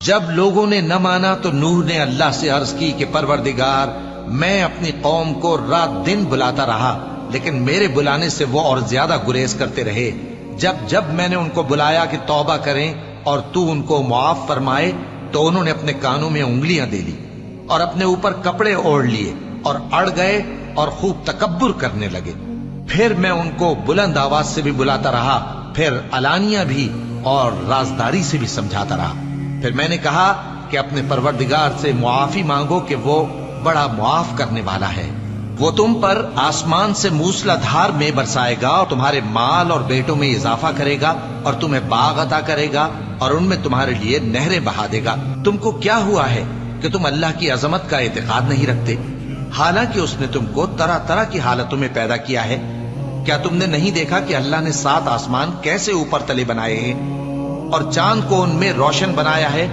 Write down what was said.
جب لوگوں نے نہ مانا تو نوح نے اللہ سے عرض کی کہ پروردگار، میں اپنی قوم کو رات دن بلاتا رہا، لیکن میرے بلانے سے وہ اور زیادہ گریز کرتے رہے۔ جب میں نے ان کو بلایا کہ توبہ کریں اور تو ان کو معاف فرمائے، تو انہوں نے اپنے کانوں میں انگلیاں دے لی اور اپنے اوپر کپڑے اوڑھ لیے اور اڑ گئے اور خوب تکبر کرنے لگے۔ پھر میں ان کو بلند آواز سے بھی بلاتا رہا، پھر علانیہ بھی اور رازداری سے بھی سمجھاتا رہا۔ پھر میں نے کہا کہ اپنے پروردگار سے معافی مانگو کہ وہ بڑا معاف کرنے والا ہے۔ وہ تم پر آسمان سے موسلا دھار میں برسائے گا اور تمہارے مال اور بیٹوں میں اضافہ کرے گا اور تمہیں باغ عطا کرے گا اور ان میں تمہارے لیے نہریں بہا دے گا۔ تم کو کیا ہوا ہے کہ تم اللہ کی عظمت کا اعتقاد نہیں رکھتے، حالانکہ اس نے تم کو طرح طرح کی حالتوں میں پیدا کیا ہے؟ کیا تم نے نہیں دیکھا کہ اللہ نے 7 آسمان کیسے اوپر تلے بنائے ہیں اور چاند کو ان میں روشن بنایا ہے